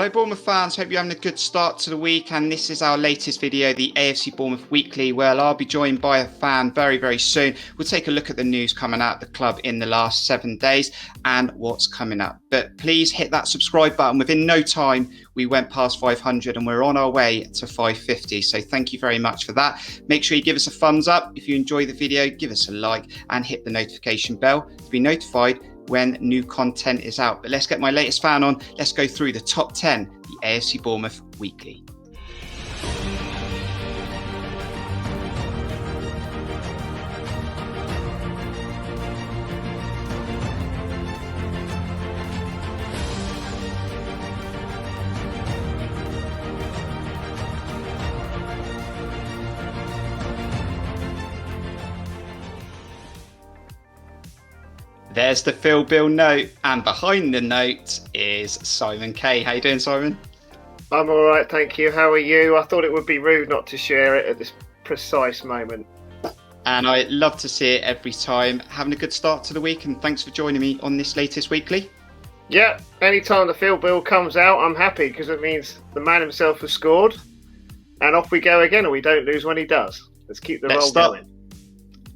Hello Bournemouth fans, hope you're having a good start to the week, and this is our latest video, the AFC Bournemouth Weekly, where I'll be joined by a fan very soon. We'll take a look at the news coming out of the club in the last 7 days and what's coming up. But please hit that subscribe button. Within no time, we went past 500 and we're on our way to 550. So thank you very much for that. Make sure you give us a thumbs up. If you enjoy the video, give us a like and hit the notification bell to be notified when new content is out. But let's get my latest fan on. Let's go through the top 10, the AFC Bournemouth Weekly. There's the Phil Bill note, and behind the note is Simon Kay. How you doing, Simon? I'm all right, thank you. How are you? I thought it would be rude not to share it at this precise moment. And I love to see it every time. Having a good start to the week, and thanks for joining me on this latest weekly. Yeah, anytime the Phil Bill comes out, I'm happy because it means the man himself has scored, and off we go again, and we don't lose when he does. Let's keep the roll going.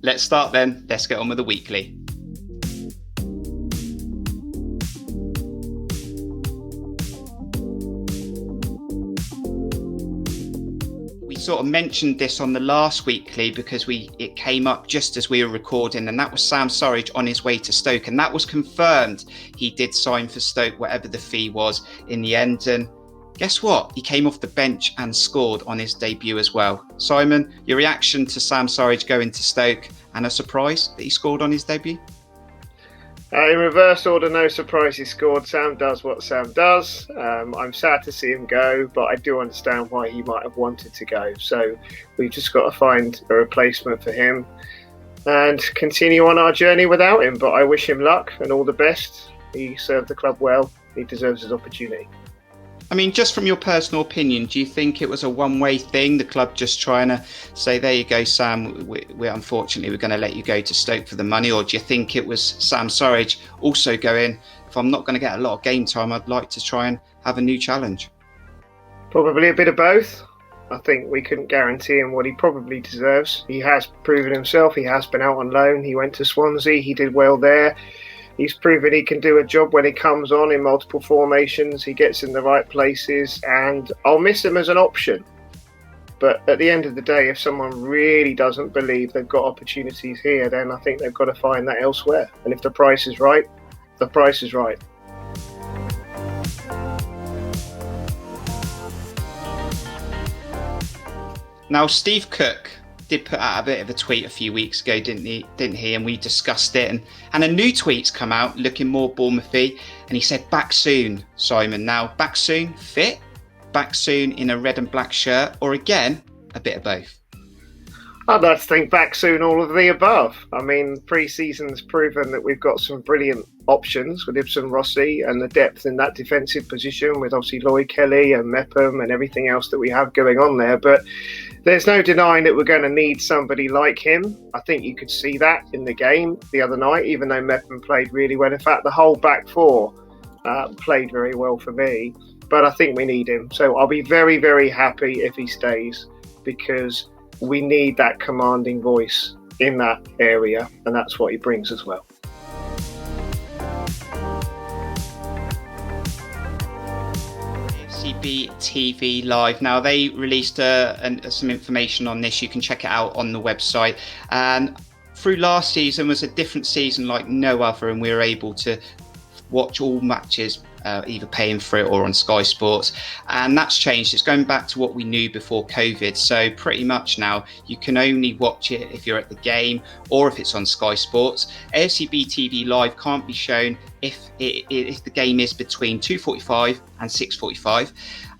Let's start then. Let's get on with the weekly. Sort of mentioned this on the last weekly because it came up just as we were recording, and that was Sam Surridge on his way to Stoke, and that was confirmed. He did sign for Stoke, whatever the fee was in the end, and guess what? He came off the bench and scored on his debut as well. Simon, your reaction to Sam Surridge going to Stoke, and a surprise that he scored on his debut? In reverse order, no surprise he scored. Sam does what Sam does. I'm sad to see him go, but I do understand why he might have wanted to go. So we've just got to find a replacement for him and continue on our journey without him. But I wish him luck and all the best. He served the club well. He deserves his opportunity. I mean, just from your personal opinion, do you think it was a one-way thing, the club just trying to say, there you go, Sam, we're unfortunately, we're going to let you go to Stoke for the money? Or do you think it was Sam Surridge also going, if I'm not going to get a lot of game time, I'd like to try and have a new challenge? Probably a bit of both. I think we couldn't guarantee him what he probably deserves. He has proven himself. He has been out on loan. He went to Swansea. He did well there. He's proven he can do a job when he comes on in multiple formations. He gets in the right places, and I'll miss him as an option. But at the end of the day, if someone really doesn't believe they've got opportunities here, then I think they've got to find that elsewhere. And if the price is right, the price is right. Now, Steve Cook did put out a bit of a tweet a few weeks ago, didn't he? And we discussed it, and a new tweet's come out looking more Bournemouthy, and he said back soon, Simon. Now, back soon fit, back soon in a red and black shirt, or again a bit of both? I'd like to think back soon, all of the above. I mean, pre-season's proven that we've got some brilliant options with Ibsen Rossi and the depth in that defensive position with obviously Lloyd Kelly and Mepham and everything else that we have going on there. But there's no denying that we're going to need somebody like him. I think you could see that in the game the other night, even though Mepham played really well. In fact, the whole back four played very well for me. But I think we need him. So I'll be very happy if he stays, because we need that commanding voice in that area, and that's what he brings as well. AFCB TV Live. Now, they released some information on this. You can check it out on the website. And through last season was a different season like no other, and we were able to watch all matches either paying for it or on Sky Sports, and that's changed. It's going back to what we knew before COVID, so pretty much now you can only watch it if you're at the game or if it's on Sky Sports. AFCB TV Live can't be shown if the game is between 2:45 and 6:45,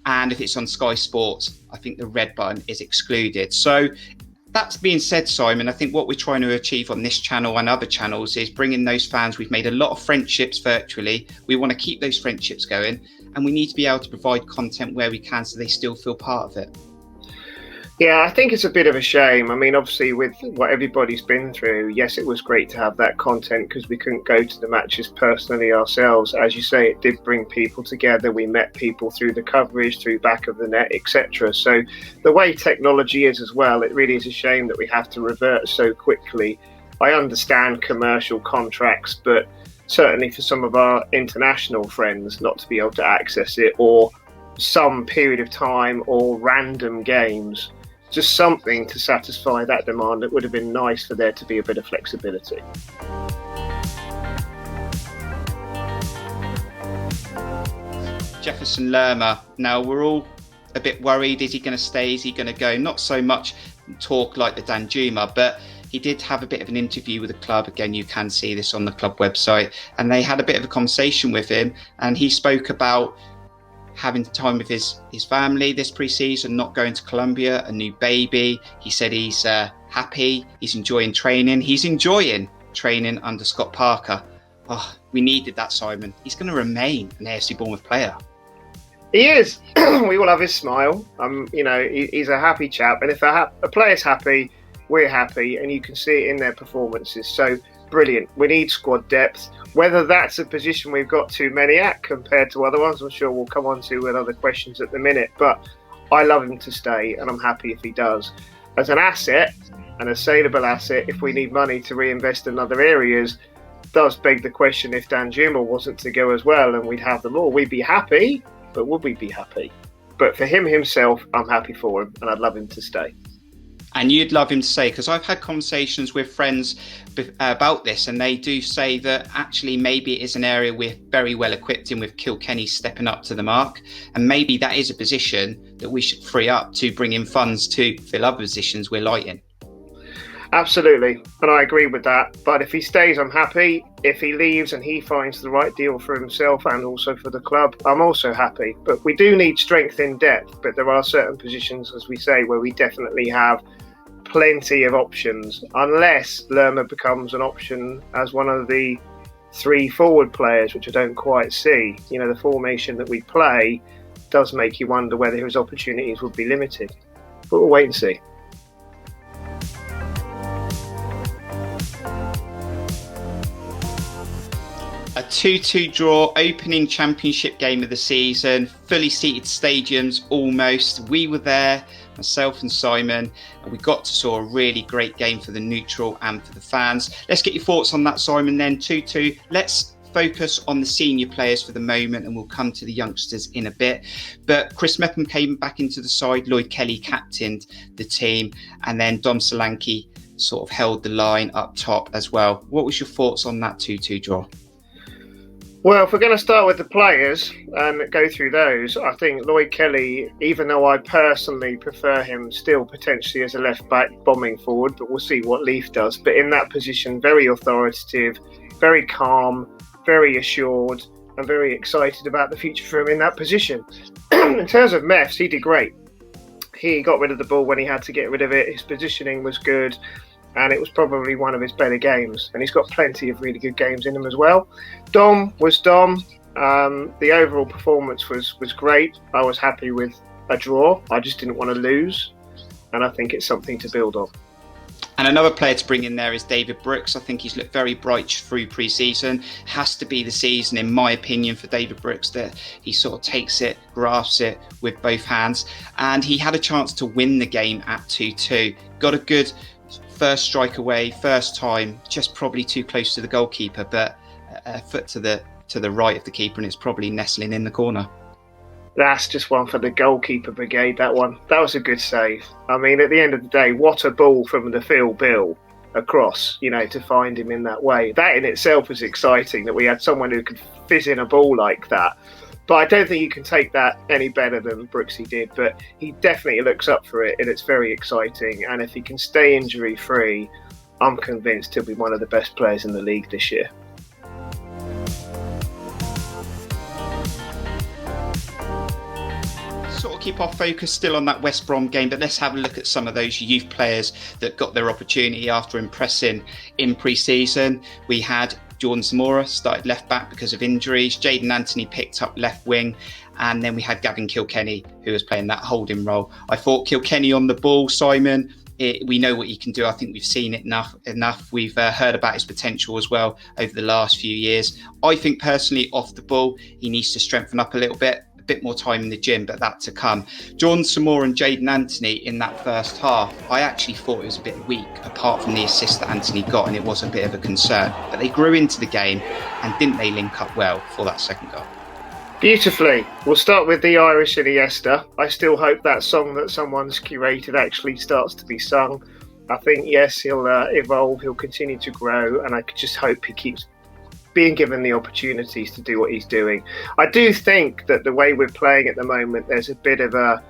and if it's on Sky Sports, I think the red button is excluded. So that being said, Simon, I think what we're trying to achieve on this channel and other channels is bringing those fans. We've made a lot of friendships virtually. We want to keep those friendships going, and we need to be able to provide content where we can so they still feel part of it. Yeah, I think it's a bit of a shame. I mean, obviously, with what everybody's been through, yes, it was great to have that content because we couldn't go to the matches personally ourselves. As you say, it did bring people together. We met people through the coverage, through back of the net, etc. So the way technology is as well, it really is a shame that we have to revert so quickly. I understand commercial contracts, but certainly for some of our international friends not to be able to access it, or some period of time, or random games, just something to satisfy that demand. It would have been nice for there to be a bit of flexibility. Jefferson Lerma. Now, we're all a bit worried. Is he going to stay? Is he going to go? Not so much talk like the Danjuma, but he did have a bit of an interview with the club. Again, you can see this on the club website. And they had a bit of a conversation with him. And he spoke about having time with his family this pre-season, not going to Colombia, a new baby. He said he's happy. He's enjoying training. He's enjoying training under Scott Parker. Oh, we needed that, Simon. He's going to remain an AFC Bournemouth player. He is. We all have his smile. He's a happy chap. And if a player's happy, we're happy. And you can see it in their performances. So brilliant. We need squad depth. Whether that's a position we've got too many at compared to other ones, I'm sure we'll come on to with other questions at the minute. But I love him to stay, and I'm happy if he does. As an asset, and a saleable asset, if we need money to reinvest in other areas, does beg the question, if Danjuma wasn't to go as well and we'd have them all, we'd be happy, but would we be happy? But for him himself, I'm happy for him, and I'd love him to stay. And you'd love him to stay, because I've had conversations with friends about this, and they do say that actually maybe it is an area we're very well equipped in, with Kilkenny stepping up to the mark, and maybe that is a position that we should free up to bring in funds to fill other positions we're light in. Absolutely, and I agree with that. But if he stays, I'm happy. If he leaves and he finds the right deal for himself and also for the club, I'm also happy. But we do need strength in depth, but there are certain positions, as we say, where we definitely have plenty of options, unless Lerma becomes an option as one of the 3 forward players, which I don't quite see. The formation that we play does make you wonder whether his opportunities would be limited. But we'll wait and see. A 2-2 draw, opening championship game of the season, fully seated stadiums almost. We were there, myself and Simon, and we got to saw a really great game for the neutral and for the fans. Let's get your thoughts on that, Simon, then. 2-2. Let's focus on the senior players for the moment, and we'll come to the youngsters in a bit. But Chris Mepham came back into the side, Lloyd Kelly captained the team, and then Dom Solanke sort of held the line up top as well. What was your thoughts on that 2-2 draw? Well, if we're going to start with the players and go through those, I think Lloyd Kelly, even though I personally prefer him still potentially as a left-back bombing forward, but we'll see what Leaf does. But in that position, very authoritative, very calm, very assured, and very excited about the future for him in that position. In terms of Mefs, he did great. He got rid of the ball when he had to get rid of it. His positioning was good. And it was probably one of his better games. And he's got plenty of really good games in him as well. Dom was Dom. The overall performance was great. I was happy with a draw. I just didn't want to lose. And I think it's something to build on. And another player to bring in there is David Brooks. I think he's looked very bright through pre-season. Has to be the season, in my opinion, for David Brooks, that he sort of takes it, grasps it with both hands. And he had a chance to win the game at 2-2. Got a good first strike away, first time, just probably too close to the goalkeeper, but a foot to the right of the keeper, and it's probably nestling in the corner. That's just one for the goalkeeper brigade, that one. That was a good save. I mean, at the end of the day, what a ball from the Phil Bill across, to find him in that way. That in itself was exciting, that we had someone who could fizz in a ball like that. But I don't think you can take that any better than Brooksy did. But he definitely looks up for it, and it's very exciting. And if he can stay injury-free, I'm convinced he'll be one of the best players in the league this year. Sort of keep our focus still on that West Brom game, but let's have a look at some of those youth players that got their opportunity after impressing in pre-season. We had Jordan Zamora started left back because of injuries. Jayden Anthony picked up left wing, And then we had Gavin Kilkenny, who was playing that holding role. I thought Kilkenny on the ball, Simon, we know what he can do. I think we've seen it enough. We've heard about his potential as well over the last few years. I think personally, off the ball, he needs to strengthen up a little bit more time in the gym, but that to come. Jordan Samore and Jaden Anthony in that first half, I actually thought it was a bit weak, apart from the assist that Anthony got, and it was a bit of a concern. But they grew into the game, and didn't they link up well for that second goal? Beautifully. We'll start with the Irish Iniesta. I still hope that song that someone's curated actually starts to be sung. I think, yes, he'll evolve, he'll continue to grow, and I just hope he keeps being given the opportunities to do what he's doing. I do think that the way we're playing at the moment, there's a bit of a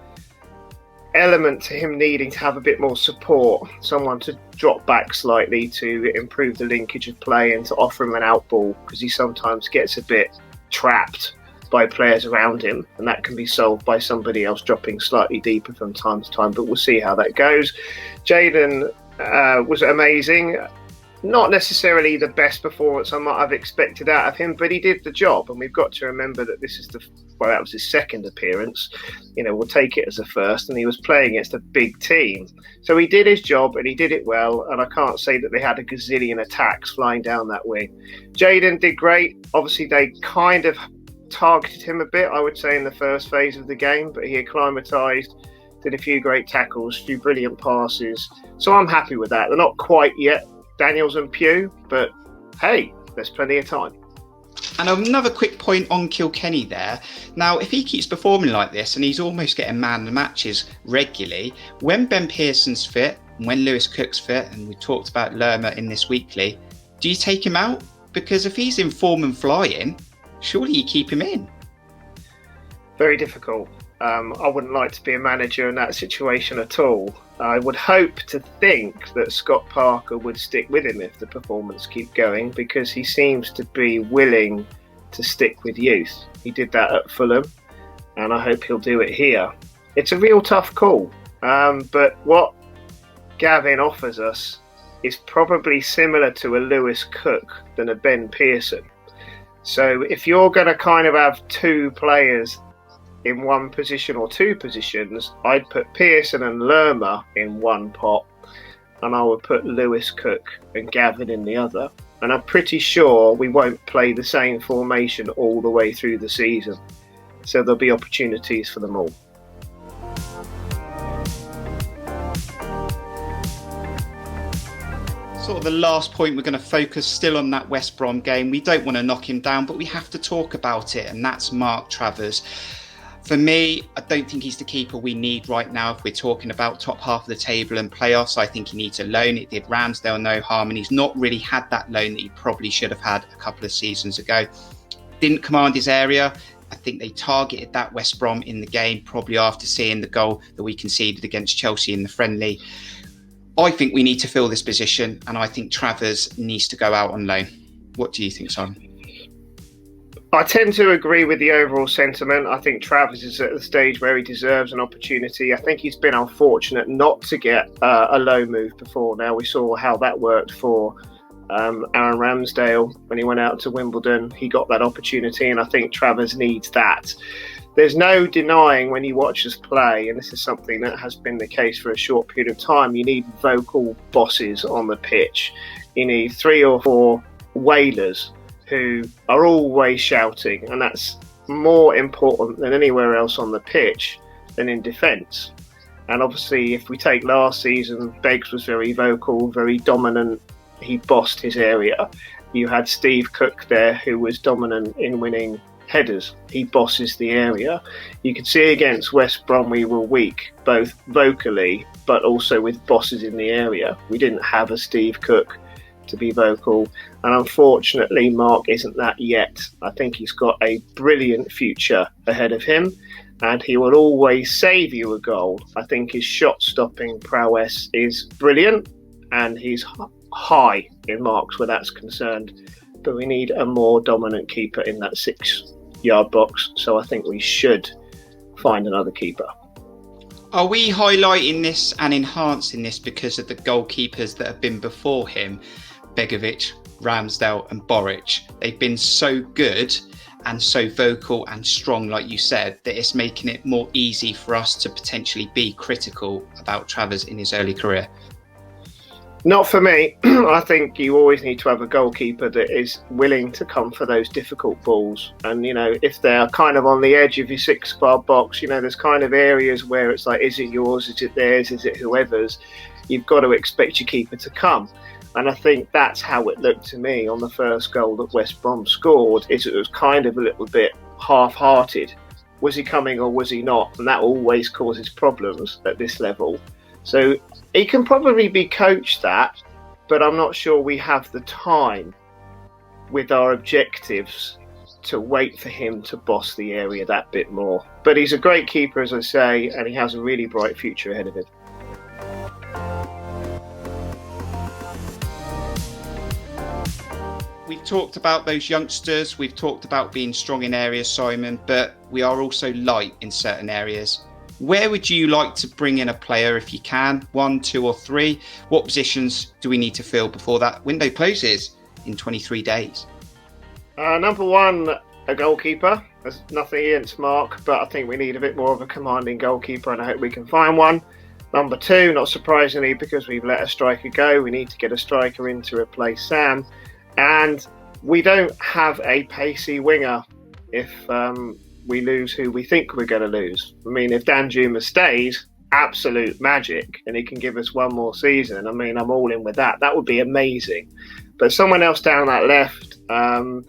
element to him needing to have a bit more support, someone to drop back slightly to improve the linkage of play and to offer him an out ball, because he sometimes gets a bit trapped by players around him, and that can be solved by somebody else dropping slightly deeper from time to time, but we'll see how that goes. Jaden was amazing. Not necessarily the best performance I might have expected out of him, but he did the job, and we've got to remember that this is that was his second appearance. We'll take it as a first, and he was playing against a big team. So he did his job, and he did it well, and I can't say that they had a gazillion attacks flying down that wing. Jaden did great. Obviously, they kind of targeted him a bit, I would say, in the first phase of the game, but he acclimatised, did a few great tackles, a few brilliant passes. So I'm happy with that. They're not quite yet Daniels and Pugh, but hey, there's plenty of time. And another quick point on Kilkenny there. Now, if he keeps performing like this, and he's almost getting man of the matches regularly, when Ben Pearson's fit, and when Lewis Cook's fit, and we talked about Lerma in this weekly, do you take him out? Because if he's in form and flying, surely you keep him in. Very difficult. I wouldn't like to be a manager in that situation at all. I would hope to think that Scott Parker would stick with him if the performance keeps going, because he seems to be willing to stick with youth. He did that at Fulham, and I hope he'll do it here. It's a real tough call, but what Gavin offers us is probably similar to a Lewis Cook than a Ben Pearson. So if you're going to kind of have two players in one position or two positions, I'd put Pearson and Lerma in one pot, and I would put Lewis Cook and Gavin in the other. And I'm pretty sure we won't play the same formation all the way through the season. So there'll be opportunities for them all. Sort of the last point, we're going to focus still on that West Brom game. We don't want to knock him down, but we have to talk about it, and that's Mark Travers. For me, I don't think he's the keeper we need right now if we're talking about top half of the table and playoffs. I think he needs a loan. It did Ramsdale no harm, and he's not really had that loan that he probably should have had a couple of seasons ago. Didn't command his area. I think they targeted that West Brom in the game, probably after seeing the goal that we conceded against Chelsea in the friendly. I think we need to fill this position, and I think Travers needs to go out on loan. What do you think, Simon? I tend to agree with the overall sentiment. I think Travers is at the stage where he deserves an opportunity. I think he's been unfortunate not to get a low move before now. We saw how that worked for Aaron Ramsdale when he went out to Wimbledon. He got that opportunity, and I think Travers needs that. There's no denying when you watch us play, and this is something that has been the case for a short period of time, you need vocal bosses on the pitch. You need 3 or 4 wailers who are always shouting, and that's more important than anywhere else on the pitch than in defence. And obviously, if we take last season, Beggs was very vocal, very dominant. He bossed his area. You had Steve Cook there, who was dominant in winning headers. He bosses the area. You could see against West Brom we were weak, both vocally but also with bosses in the area. We didn't have a Steve Cook to be vocal, and unfortunately Mark isn't that yet. I think he's got a brilliant future ahead of him, and he will always save you a goal. I think his shot stopping prowess is brilliant, and he's high in marks where that's concerned, but we need a more dominant keeper in that 6-yard box, so I think we should find another keeper. Are we highlighting this and enhancing this because of the goalkeepers that have been before him? Begovic, Ramsdale and Boric. They've been so good, and so vocal and strong, like you said, that it's making it more easy for us to potentially be critical about Travers in his early career? Not for me. I think you always need to have a goalkeeper that is willing to come for those difficult balls. And, if they're kind of on the edge of your 6-yard box, there's kind of areas where it's like, is it yours? Is it theirs? Is it whoever's? You've got to expect your keeper to come. And I think that's how it looked to me on the first goal that West Brom scored, is it was kind of a little bit half-hearted. Was he coming or was he not? And that always causes problems at this level. So he can probably be coached that, but I'm not sure we have the time with our objectives to wait for him to boss the area that bit more. But he's a great keeper, as I say, and he has a really bright future ahead of him. We've talked about those youngsters, we've talked about being strong in areas, Simon, but we are also light in certain areas. Where would you like to bring in a player if you can? 1, 2 or 3? What positions do we need to fill before that window closes in 23 days? Number 1, a goalkeeper. There's nothing against Mark, but I think we need a bit more of a commanding goalkeeper, and I hope we can find one. Number 2, not surprisingly, because we've let a striker go, we need to get a striker in to replace Sam. And we don't have a pacey winger if we lose who we think we're going to lose. I mean, if Danjuma stays, absolute magic, and he can give us one more season. I mean, I'm all in with that. That would be amazing. But someone else down that left, I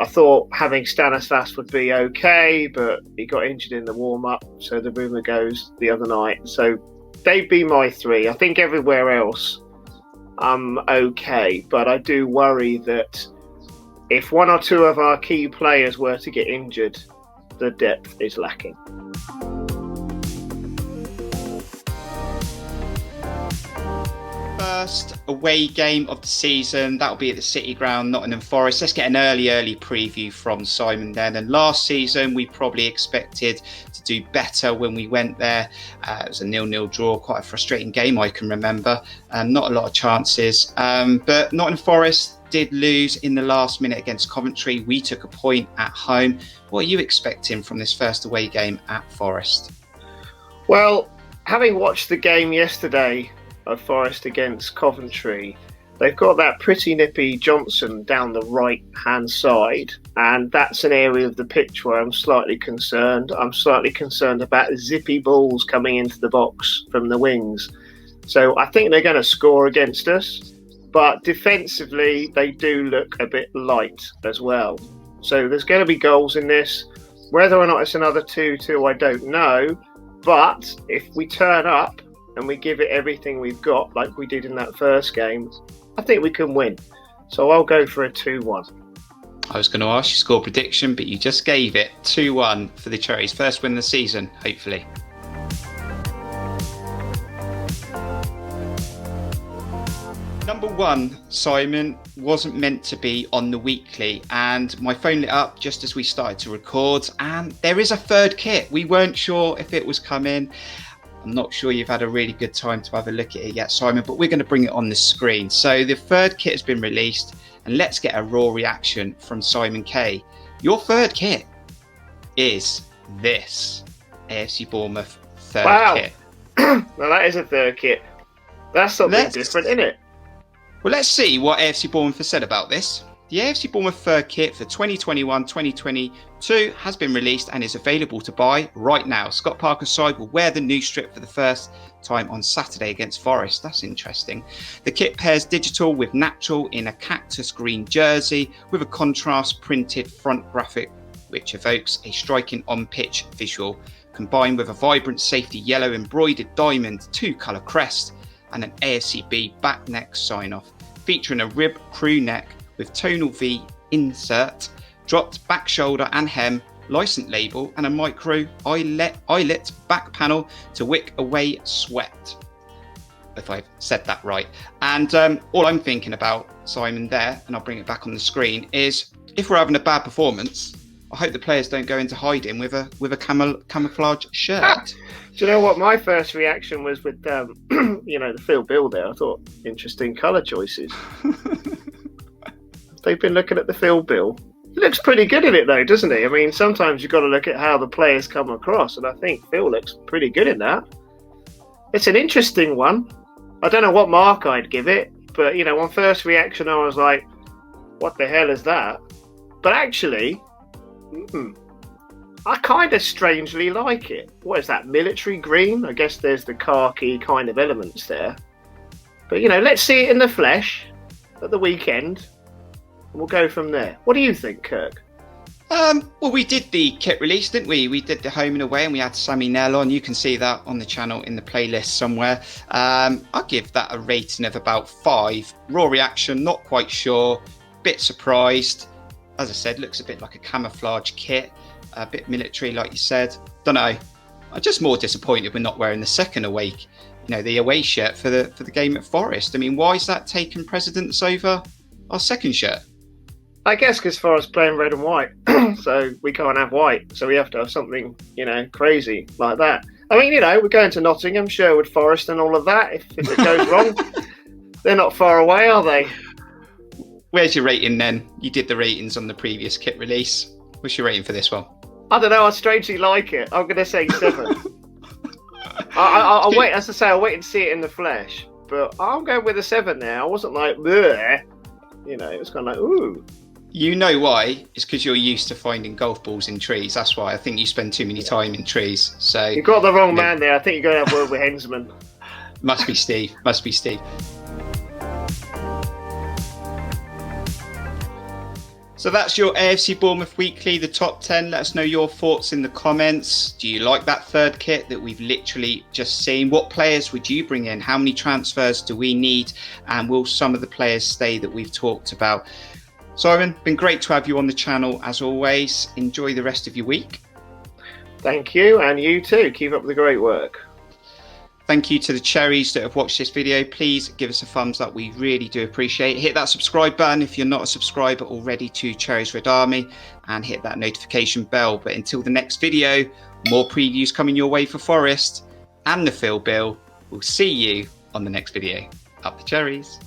thought having Stanislas would be okay, but he got injured in the warm-up, so the rumour goes the other night. So they'd be my 3. I think everywhere else, I'm okay, but I do worry that if 1 or 2 of our key players were to get injured, the depth is lacking. First away game of the season, that'll be at the City Ground, Nottingham Forest. Let's get an early preview from Simon then. And last season, we probably expected to do better when we went there. It was a 0-0 draw, quite a frustrating game, I can remember. Not a lot of chances. But Nottingham Forest did lose in the last minute against Coventry. We took a point at home. What are you expecting from this first away game at Forest? Well, having watched the game yesterday of Forest against Coventry, they've got that pretty nippy Johnson down the right-hand side, and that's an area of the pitch where I'm slightly concerned. I'm slightly concerned about zippy balls coming into the box from the wings. So I think they're going to score against us, but defensively they do look a bit light as well. So there's going to be goals in this. Whether or not it's another 2-2, I don't know. But if we turn up and we give it everything we've got, like we did in that first game, I think we can win. So I'll go for a 2-1. I was going to ask your score prediction, but you just gave it. 2-1 for the Cherries. First win of the season, hopefully. Number 1, Simon, wasn't meant to be on the weekly, and my phone lit up just as we started to record, and there is a third kit. We weren't sure if it was coming. I'm not sure you've had a really good time to have a look at it yet, Simon, but we're going to bring it on the screen. So the third kit has been released, and let's get a raw reaction from Simon Kay. Your third kit is this AFC Bournemouth third kit. Now that is a third kit. That's something different, isn't it? Well, let's see what AFC Bournemouth has said about this. The AFC Bournemouth third kit for 2021-2022 has been released and is available to buy right now. Scott Parker's side will wear the new strip for the first time on Saturday against Forest. That's interesting. The kit pairs digital with natural in a cactus green jersey with a contrast printed front graphic which evokes a striking on-pitch visual, combined with a vibrant safety yellow embroidered diamond 2-colour crest and an AFCB back neck sign-off, featuring a rib crew neck with tonal V insert, dropped back shoulder and hem, license label, and a micro eyelet back panel to wick away sweat, if I've said that right. And all I'm thinking about, Simon, there, and I'll bring it back on the screen, is if we're having a bad performance, I hope the players don't go into hiding with a camouflage shirt. Do you know what my first reaction was with the Phil Bill there? I thought, interesting colour choices. They've been looking at the Phil Bill. A looks pretty good in it, though, doesn't he? I mean, sometimes you've got to look at how the players come across, and I think Phil looks pretty good in that. It's an interesting one. I don't know what mark I'd give it, but, on first reaction, I was like, what the hell is that? But actually, I kind of strangely like it. What is that, military green? I guess there's the khaki kind of elements there. But, let's see it in the flesh at the weekend, and we'll go from there. What do you think, Kirk? Well, we did the kit release, didn't we? We did the home and away, and we had Sammy Nell on. You can see that on the channel in the playlist somewhere. I'll give that a rating of about 5. Raw reaction, not quite sure. Bit surprised. As I said, looks a bit like a camouflage kit. A bit military, like you said. Don't know. I'm just more disappointed we're not wearing the second away, the away shirt for the game at Forest. I mean, why is that taking precedence over our second shirt? I guess because Forest playing red and white, so we can't have white. So we have to have something, crazy like that. I mean, we're going to Nottingham, Sherwood Forest and all of that. If it goes wrong, they're not far away, are they? Where's your rating then? You did the ratings on the previous kit release. What's your rating for this one? I don't know. I strangely like it. I'm going to say 7. I'll wait. As I say, I'll wait and see it in the flesh. But I'm going with a 7 now. I wasn't like, bleh. It was kind of like, ooh. You know why? It's because you're used to finding golf balls in trees. That's why. I think you spend too many time in trees. So you got the wrong man there. I think you're going to have word with Hensman. Must be Steve. Must be Steve. So that's your AFC Bournemouth Weekly, the top 10. Let us know your thoughts in the comments. Do you like that third kit that we've literally just seen? What players would you bring in? How many transfers do we need? And will some of the players stay that we've talked about? Simon, been great to have you on the channel as always. Enjoy the rest of your week. Thank you, and you too. Keep up the great work. Thank you to the Cherries that have watched this video. Please give us a thumbs up. We really do appreciate it. Hit that subscribe button if you're not a subscriber already to Cherries Red Army, and hit that notification bell. But until the next video, more previews coming your way for Forest and the Phil Bill. We'll see you on the next video. Up the Cherries.